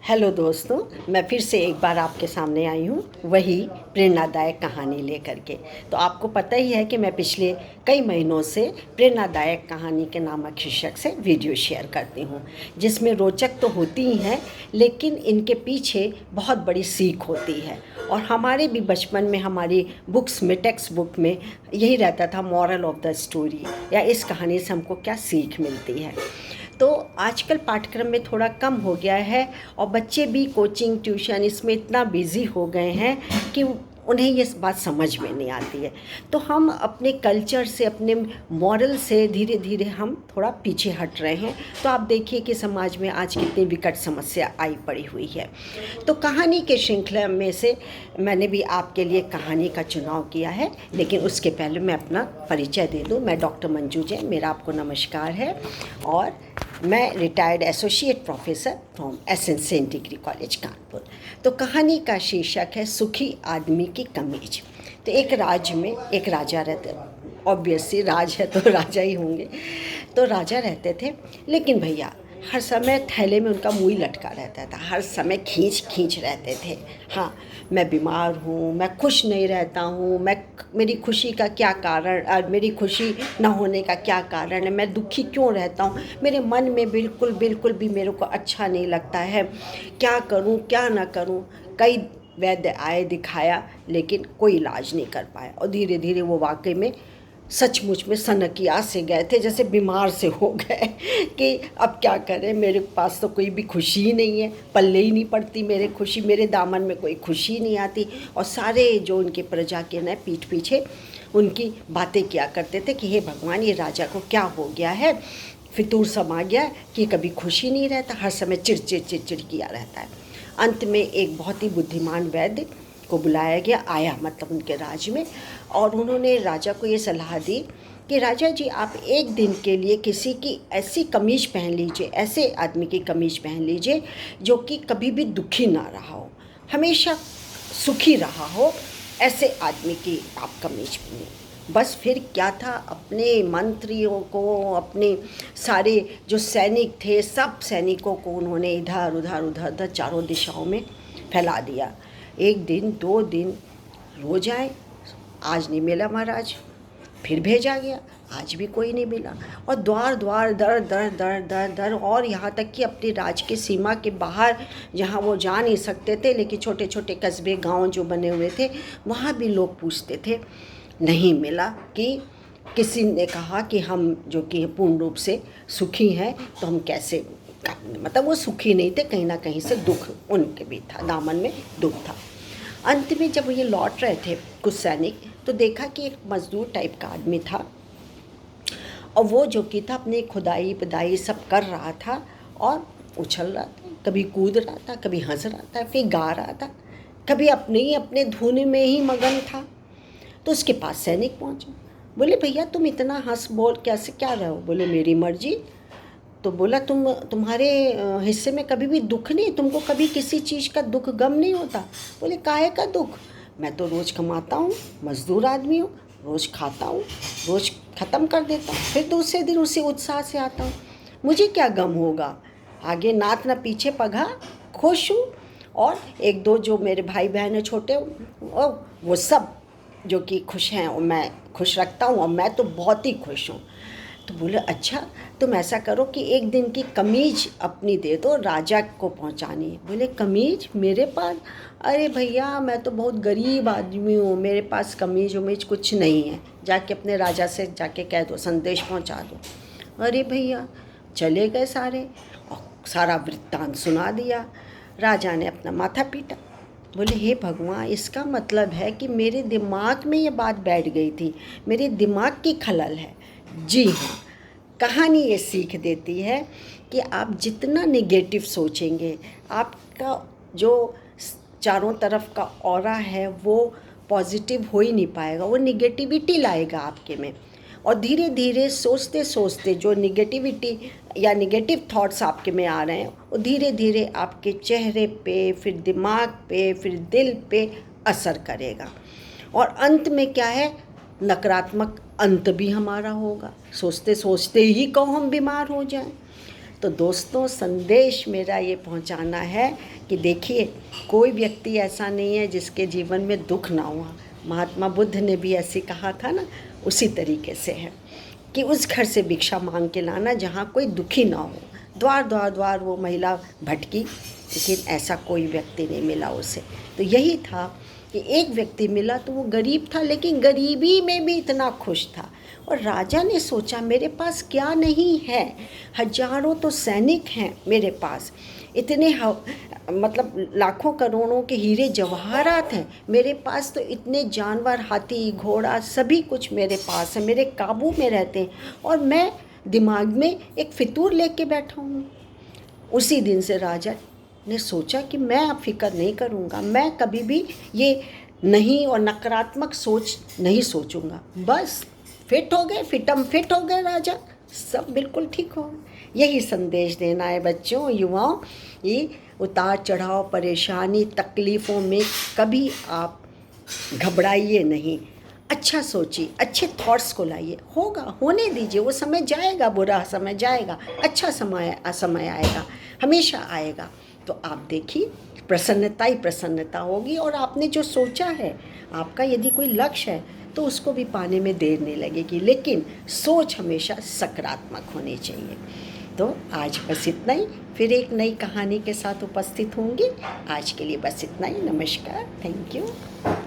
Hello दोस्तों, मैं फिर से एक बार आपके सामने आई हूँ वही प्रेरणादायक कहानी लेकर के। तो आपको पता ही है कि मैं पिछले कई महीनों से प्रेरणादायक कहानी के नामक शीर्षक से वीडियो शेयर करती हूँ, जिसमें रोचक तो होती ही हैं लेकिन इनके पीछे बहुत बड़ी सीख होती है। और हमारे भी बचपन में हमारी बुक्स में, टेक्स्ट बुक में यही रहता था, मॉरल ऑफ द स्टोरी, या इस कहानी से हमको क्या सीख मिलती है। तो आजकल पाठ्यक्रम में थोड़ा कम हो गया है और बच्चे भी कोचिंग ट्यूशन इसमें इतना बिज़ी हो गए हैं कि उन्हें ये बात समझ में नहीं आती है। तो हम अपने कल्चर से, अपने मॉरल से धीरे धीरे हम थोड़ा पीछे हट रहे हैं। तो आप देखिए कि समाज में आज कितनी विकट समस्या आई पड़ी हुई है। तो कहानी के श्रृंखला में से मैंने भी आपके लिए कहानी का चुनाव किया है, लेकिन उसके पहले मैं अपना परिचय दे दूं। मैं डॉक्टर मंजू जैन, मेरा आपको नमस्कार है और मैं retired associate professor from SN degree college Kanpur. तो कहानी का शीर्षक है सुखी आदमी की कमीज। तो एक राज्य में एक राजा रहते, ऑब्वियसली राज है तो राजा ही होंगे। तो राजा रहते थे, लेकिन भैया हर समय थैले में उनका मुंह ही लटका रहता था, हर समय खींच खींच रहते थे। हाँ, मैं बीमार हूँ, मैं खुश नहीं रहता हूँ, मेरी खुशी का क्या कारण, और मेरी खुशी ना होने का क्या कारण है, मैं दुखी क्यों रहता हूँ, मेरे मन में बिल्कुल बिल्कुल भी मेरे को अच्छा नहीं लगता है, क्या करूँ क्या ना करूँ। कई वैद्य आए, दिखाया, लेकिन कोई इलाज नहीं कर पाया। और धीरे धीरे वो वाकई में सचमुच में सनकिया से गए थे, जैसे बीमार से हो गए कि अब क्या करें, मेरे पास तो कोई भी खुशी ही नहीं है, पल्ले ही नहीं पड़ती मेरे खुशी, मेरे दामन में कोई खुशी नहीं आती। और सारे जो उनके प्रजा के न पीठ पीछे उनकी बातें किया करते थे कि हे भगवान, ये राजा को क्या हो गया है, फितूर समा गया कि कभी खुशी नहीं रहता, हर समय चिड़चिड़ चिड़चिड़ किया रहता है। अंत में एक बहुत ही बुद्धिमान वैद्य को बुलाया गया, आया मतलब उनके राज्य में, और उन्होंने राजा को ये सलाह दी कि राजा जी, आप एक दिन के लिए किसी की ऐसी कमीज पहन लीजिए, ऐसे आदमी की कमीज पहन लीजिए जो कि कभी भी दुखी ना रहा हो, हमेशा सुखी रहा हो, ऐसे आदमी की आप कमीज पहनिए। बस फिर क्या था, अपने मंत्रियों को, अपने सारे जो सैनिक थे, सब सैनिकों को उन्होंने इधर उधर उधर उधर चारों दिशाओं में फैला दिया। एक दिन, दो दिन, रोज आए, आज नहीं मिला महाराज, फिर भेजा गया, आज भी कोई नहीं मिला। और द्वार द्वार, दर दर दर दर दर, और यहाँ तक कि अपने राज की सीमा के बाहर, जहाँ वो जा नहीं सकते थे, लेकिन छोटे छोटे कस्बे, गांव जो बने हुए थे, वहाँ भी लोग पूछते थे, नहीं मिला। कि किसी ने कहा कि हम जो कि पूर्ण रूप से सुखी हैं, तो हम कैसे, मतलब वो सुखी नहीं थे, कहीं ना कहीं से दुख उनके भी था, दामन में दुख था। अंत में जब ये लौट रहे थे कुछ सैनिक, तो देखा कि एक मजदूर टाइप का आदमी था, और वो जो कि था अपनी खुदाई पदाई सब कर रहा था और उछल रहा था, कभी कूद रहा था, कभी हंस रहा था, कभी गा रहा था, कभी अपने धुन में ही मगन था। तो उसके पास सैनिक पहुंचे, बोले भैया तुम इतना हंस बोल कैसे क्या रहे हो? बोले मेरी मर्जी। तो बोला तुम्हारे हिस्से में कभी भी दुख नहीं, तुमको कभी किसी चीज़ का दुख गम नहीं होता? बोले काहे का दुख, मैं तो रोज़ कमाता हूँ, मजदूर आदमी हूँ, रोज़ खाता हूँ, रोज़ ख़त्म कर देता हूँ, फिर दूसरे दिन उसी उत्साह से आता हूँ, मुझे क्या गम होगा, आगे नाथ ना पीछे पघा, खुश हूँ। और एक दो जो मेरे भाई बहन हैं छोटे, और वो सब जो कि खुश हैं, और मैं खुश रखता हूँ, और मैं तो बहुत ही खुश हूँ। तो बोले अच्छा, तुम ऐसा करो कि एक दिन की कमीज अपनी दे दो, राजा को पहुंचानी है। बोले कमीज मेरे पास? अरे भैया मैं तो बहुत गरीब आदमी हूँ, मेरे पास कमीज उमीज कुछ नहीं है, जाके अपने राजा से जाके कह दो, संदेश पहुंचा दो। अरे भैया चले गए सारे, और सारा वृत्तांत सुना दिया। राजा ने अपना माथा पीटा, बोले हे भगवान, इसका मतलब है कि मेरे दिमाग में ये बात बैठ गई थी, मेरे दिमाग की खलल है। जी हाँ, कहानी ये सीख देती है कि आप जितना नेगेटिव सोचेंगे, आपका जो चारों तरफ का ऑरा है वो पॉजिटिव हो ही नहीं पाएगा, वो निगेटिविटी लाएगा आपके में। और धीरे धीरे सोचते सोचते जो निगेटिविटी या निगेटिव थॉट्स आपके में आ रहे हैं, वो धीरे धीरे आपके चेहरे पे, फिर दिमाग पे, फिर दिल पे असर करेगा। और अंत में क्या है, नकारात्मक अंत भी हमारा होगा। सोचते सोचते ही कहो हम बीमार हो जाएं। तो दोस्तों, संदेश मेरा ये पहुंचाना है कि देखिए, कोई व्यक्ति ऐसा नहीं है जिसके जीवन में दुख ना हुआ। महात्मा बुद्ध ने भी ऐसे कहा था ना, उसी तरीके से है कि उस घर से भिक्षा मांग के लाना जहाँ कोई दुखी ना हो। द्वार द्वार द्वार वो महिला भटकी, लेकिन ऐसा कोई व्यक्ति नहीं मिला उसे। तो यही था कि एक व्यक्ति मिला, तो वो गरीब था, लेकिन गरीबी में भी इतना खुश था। और राजा ने सोचा, मेरे पास क्या नहीं है, हजारों तो सैनिक हैं मेरे पास, इतने मतलब लाखों करोड़ों के हीरे जवाहरात हैं मेरे पास, तो इतने जानवर, हाथी घोड़ा सभी कुछ मेरे पास है, मेरे काबू में रहते हैं, और मैं दिमाग में एक फितूर लेके बैठा हूँ। उसी दिन से राजा ने सोचा कि मैं अब फिक्र नहीं करूँगा, मैं कभी भी ये नहीं और नकारात्मक सोच नहीं सोचूंगा। बस फिट हो गए, फिटम फिट हो गए राजा, सब बिल्कुल ठीक हो गए। यही संदेश देना है बच्चों, युवाओं, ये उतार चढ़ाव, परेशानी, तकलीफ़ों में कभी आप घबराइए नहीं, अच्छा सोचिए, अच्छे थॉट्स को लाइए। होगा, होने दीजिए, वो समय जाएगा, बुरा समय जाएगा, अच्छा समय आएगा, हमेशा आएगा। तो आप देखिए, प्रसन्नता ही प्रसन्नता होगी। और आपने जो सोचा है, आपका यदि कोई लक्ष्य है, तो उसको भी पाने में देर नहीं लगेगी, लेकिन सोच हमेशा सकारात्मक होनी चाहिए। तो आज बस इतना ही, फिर एक नई कहानी के साथ उपस्थित होंगी। आज के लिए बस इतना ही। नमस्कार, थैंक यू।